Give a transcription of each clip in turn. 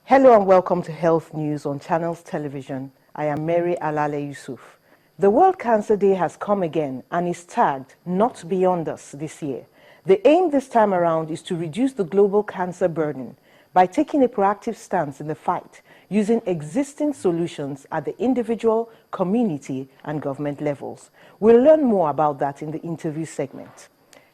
Hello and welcome to Health News on Channels Television. I am Mary Alale Yusuf. The World Cancer Day has come again and is tagged Not Beyond Us this year. The aim this time around is to reduce the global cancer burden by taking a proactive stance in the fight using existing solutions at the individual, community and government levels. We'll learn more about that in the interview segment.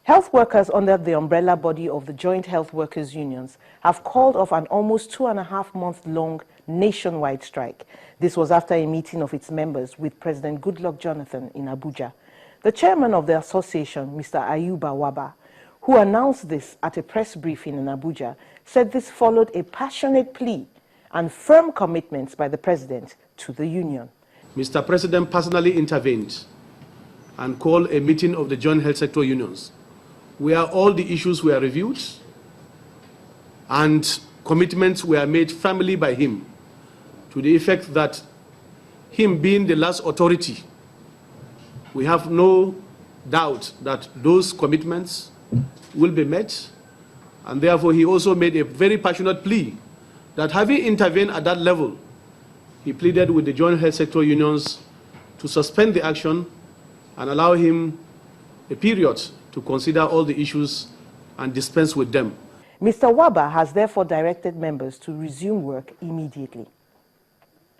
Health workers under the umbrella body of the Joint Health Workers Unions have called off an almost 2.5-month-long nationwide strike. This was after a meeting of its members with President Goodluck Jonathan in Abuja. The chairman of the association, Mr. Ayuba Waba, who announced this at a press briefing in Abuja, said this followed a passionate plea and firm commitments by the president to the union. Mr. President personally intervened and called a meeting of the Joint Health Sector Unions, where all the issues were reviewed and commitments were made firmly by him to the effect that him being the last authority, we have no doubt that those commitments will be met, and therefore he also made a very passionate plea that having intervened at that level, he pleaded with the Joint Health Sector Unions to suspend the action and allow him a period to consider all the issues and dispense with them. Mr. Waba has therefore directed members to resume work immediately.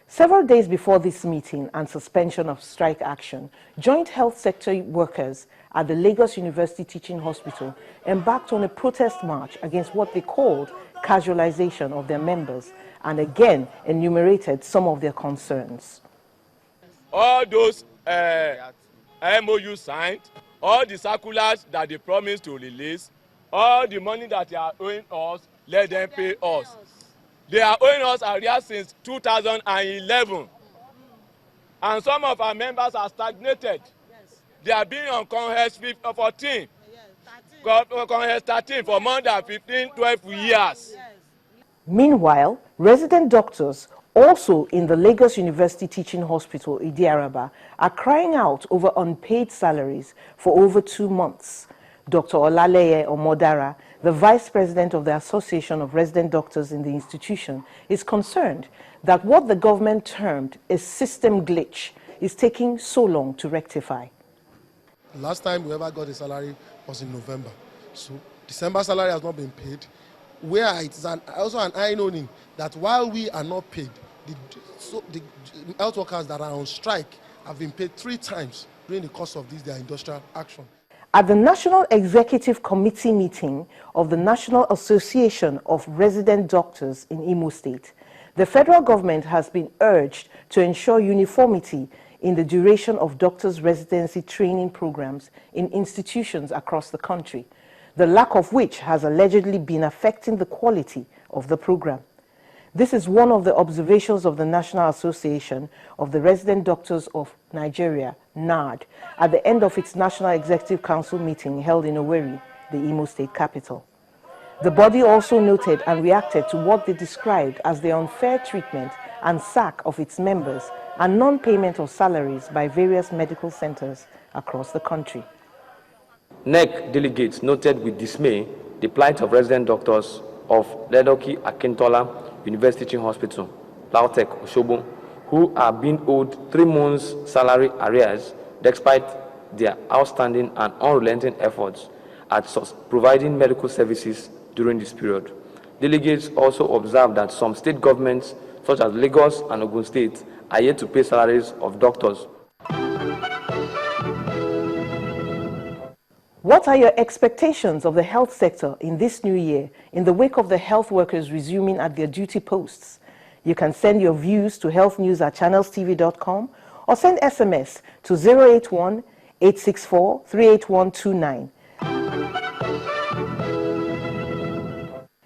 Several days before this meeting and suspension of strike action, joint health sector workers at the Lagos University Teaching Hospital embarked on a protest march against what they called casualization of their members and again enumerated some of their concerns. All those MOU signed, all the circulars that they promised to release, all the money that they are owing us, let them pay us. They are owing us arrears since 2011. And some of our members are stagnated. They are being on Congress 14, Congress 13 for more than 15, 12 years. Meanwhile, resident doctors also in the Lagos University Teaching Hospital, Idiaraba, are crying out over unpaid salaries for over 2 months. Dr. Olaleye Omodara, the vice president of the Association of Resident Doctors in the institution, is concerned that what the government termed a system glitch is taking so long to rectify. The last time we ever got a salary was in November. So December salary has not been paid. Where it is also an eye-opening that while we are not paid, the health workers that are on strike have been paid 3 times during the course of their industrial action. At the National Executive Committee meeting of the National Association of Resident Doctors in Imo State, the federal government has been urged to ensure uniformity in the duration of doctors' residency training programs in institutions across the country, the lack of which has allegedly been affecting the quality of the program. This is one of the observations of the National Association of the Resident Doctors of Nigeria, NARD, at the end of its National Executive Council meeting held in Owerri, the Imo State capital. The body also noted and reacted to what they described as the unfair treatment and sack of its members and non-payment of salaries by various medical centers across the country. NEC delegates noted with dismay the plight of resident doctors of Ledoki Akintola University Teaching Hospital, Lautech, Osogbo, who are being owed 3 months' salary arrears despite their outstanding and unrelenting efforts at providing medical services during this period. Delegates also observed that some state governments, such as Lagos and Ogun State, are yet to pay salaries of doctors. What are your expectations of the health sector in this new year in the wake of the health workers resuming at their duty posts? You can send your views to healthnews@channelstv.com or send SMS to 081-864-38129.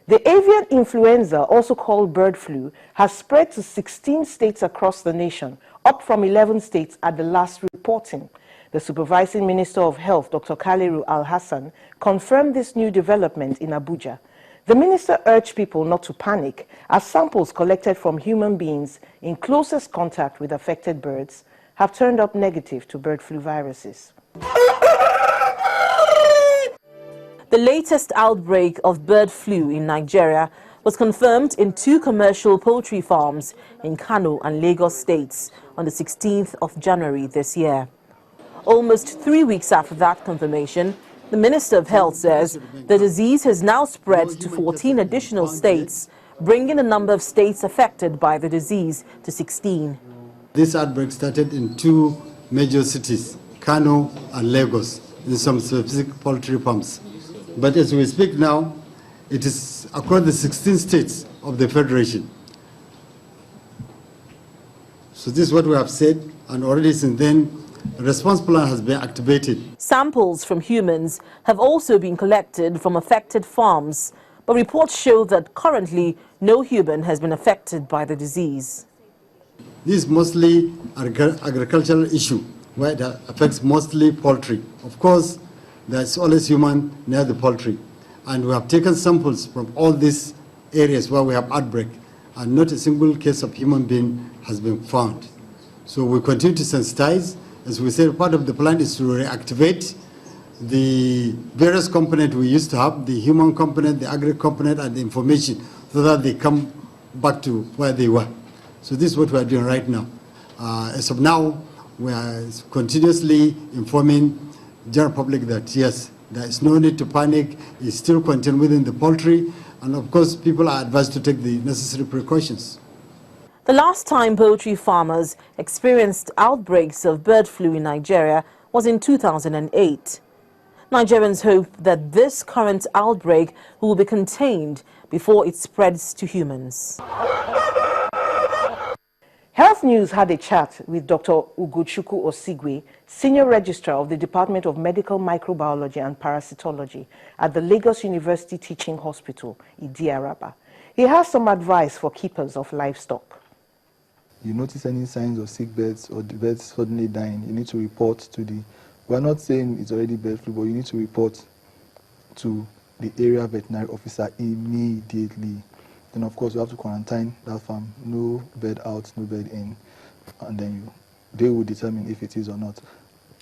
The avian influenza, also called bird flu, has spread to 16 states across the nation, up from 11 states at the last reporting. The Supervising Minister of Health, Dr. Kaliru Al-Hassan, confirmed this new development in Abuja. The minister urged people not to panic as samples collected from human beings in closest contact with affected birds have turned up negative to bird flu viruses. The latest outbreak of bird flu in Nigeria was confirmed in 2 commercial poultry farms in Kano and Lagos states on the 16th of January this year. Almost 3 weeks after that confirmation, the Minister of Health says the disease has now spread to 14 additional states, bringing the number of states affected by the disease to 16. This outbreak started in 2 major cities, Kano and Lagos, in some specific poultry farms. But as we speak now, it is across the 16 states of the Federation. So this is what we have said, and already since then, a response plan has been activated. Samples from humans have also been collected from affected farms, but reports show that currently no human has been affected by the disease. This is mostly an agricultural issue, where it affects mostly poultry. Of course, there's always human near the poultry. And we have taken samples from all these areas where we have outbreak, and not a single case of human being has been found. So we continue to sensitize. As we said, part of the plan is to reactivate the various components we used to have, the human component, the agri component, and the information, so that they come back to where they were. So this is what we are doing right now. As of now, we are continuously informing the general public that yes, there is no need to panic. It's still contained within the poultry, and of course, people are advised to take the necessary precautions. The last time poultry farmers experienced outbreaks of bird flu in Nigeria was in 2008. Nigerians hope that this current outbreak will be contained before it spreads to humans. Health News had a chat with Dr. Ugochukwu Osigwe, Senior Registrar of the Department of Medical Microbiology and Parasitology at the Lagos University Teaching Hospital, Idi-Araba. He has some advice for keepers of livestock. You notice any signs of sick birds or the birds suddenly dying, you need to report to the... We're not saying it's already bird flu, but you need to report to the area veterinary officer immediately. Then of course you have to quarantine that farm, no bird out, no bird in, and then they will determine if it is or not.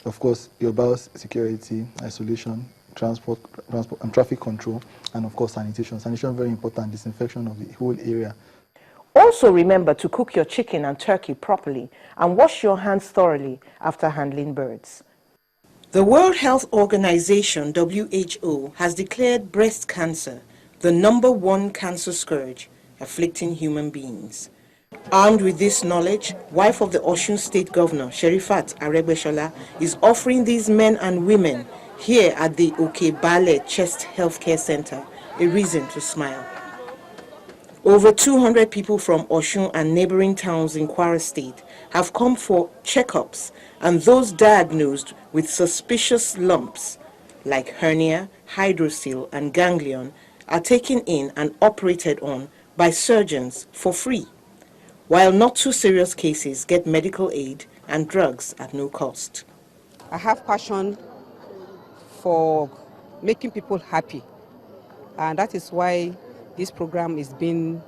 Of course, your biosecurity, isolation, transport and traffic control, and of course sanitation. Sanitation very important, disinfection of the whole area. Also remember to cook your chicken and turkey properly and wash your hands thoroughly after handling birds. The World Health Organization, WHO, has declared breast cancer the #1 cancer scourge afflicting human beings. Armed with this knowledge, wife of the Osun State Governor, Sherifat Aregbesola, is offering these men and women here at the Okebale Chest Healthcare Center a reason to smile. Over 200 people from Osun and neighboring towns in Kwara State have come for checkups, and those diagnosed with suspicious lumps like hernia, hydrocele, and ganglion are taken in and operated on by surgeons for free, while not too serious cases get medical aid and drugs at no cost. I have passion for making people happy, and that is why this program is being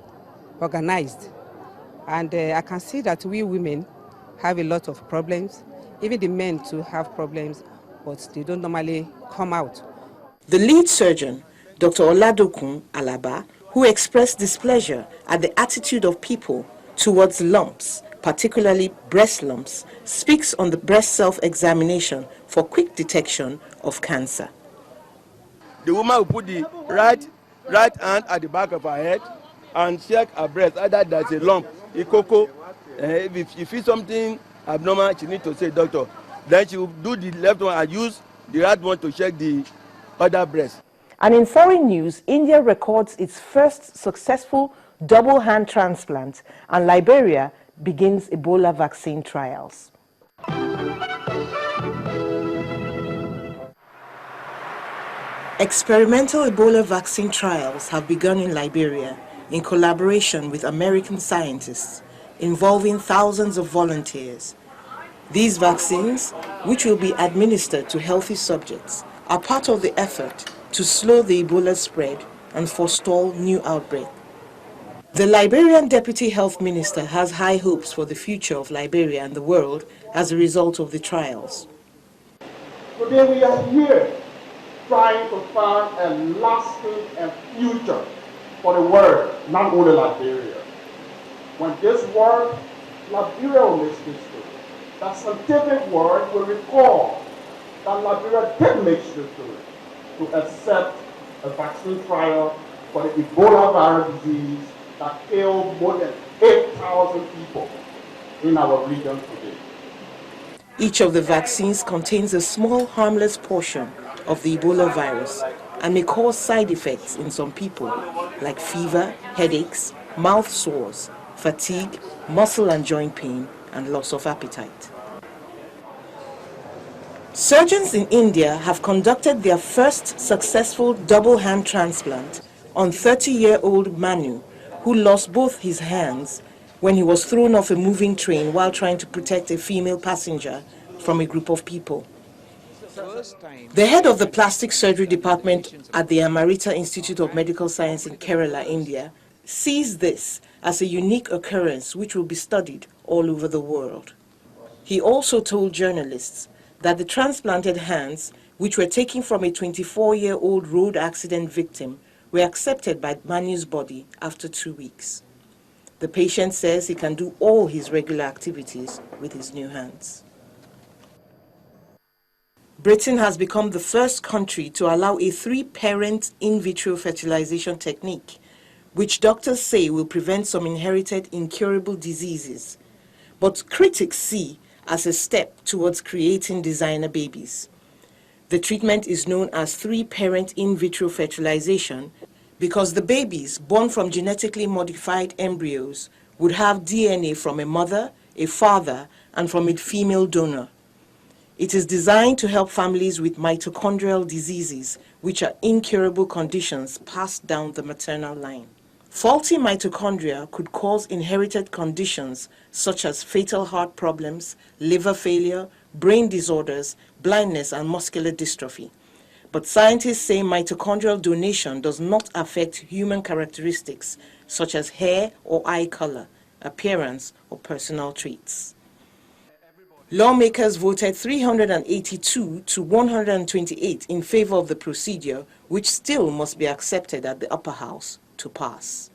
organized. And I can see that we women have a lot of problems, even the men too have problems, but they don't normally come out. The lead surgeon, Dr. Oladokun Alaba, who expressed displeasure at the attitude of people towards lumps, particularly breast lumps, speaks on the breast self-examination for quick detection of cancer. The woman will put the right hand at the back of her head and check her breast, either there's a lump, a cocoa. If she feels something abnormal, she needs to say, doctor. Then she will do the left one and use the right one to check the other breast. And in foreign news, India records its first successful double hand transplant, and Liberia begins Ebola vaccine trials. Experimental Ebola vaccine trials have begun in Liberia in collaboration with American scientists, involving thousands of volunteers. These vaccines, which will be administered to healthy subjects, are part of the effort to slow the Ebola spread and forestall new outbreaks. The Liberian Deputy Health Minister has high hopes for the future of Liberia and the world as a result of the trials. Today we are here trying to find a lasting future for the word, not only Liberia. When this word, Liberia will make history. That scientific word will recall that Liberia did make history to accept a vaccine trial for the Ebola virus disease that killed more than 8,000 people in our region today. Each of the vaccines contains a small harmless portion of the Ebola virus and may cause side effects in some people, like fever, headaches, mouth sores, fatigue, muscle and joint pain, and loss of appetite. Surgeons in India have conducted their first successful double hand transplant on 30-year-old Manu, who lost both his hands when he was thrown off a moving train while trying to protect a female passenger from a group of people. The head of the plastic surgery department at the Amrita Institute of Medical Science in Kerala, India, sees this as a unique occurrence which will be studied all over the world. He also told journalists that the transplanted hands, which were taken from a 24-year-old road accident victim, were accepted by Manu's body after 2 weeks. The patient says he can do all his regular activities with his new hands. Britain has become the first country to allow a 3-parent in vitro fertilization technique, which doctors say will prevent some inherited incurable diseases, but critics see as a step towards creating designer babies. The treatment is known as 3-parent in vitro fertilization because the babies born from genetically modified embryos would have DNA from a mother, a father, and from a female donor. It is designed to help families with mitochondrial diseases, which are incurable conditions passed down the maternal line. Faulty mitochondria could cause inherited conditions such as fatal heart problems, liver failure, brain disorders, blindness, and muscular dystrophy. But scientists say mitochondrial donation does not affect human characteristics such as hair or eye color, appearance, or personal traits. Lawmakers voted 382 to 128 in favor of the procedure, which still must be accepted at the upper house to pass.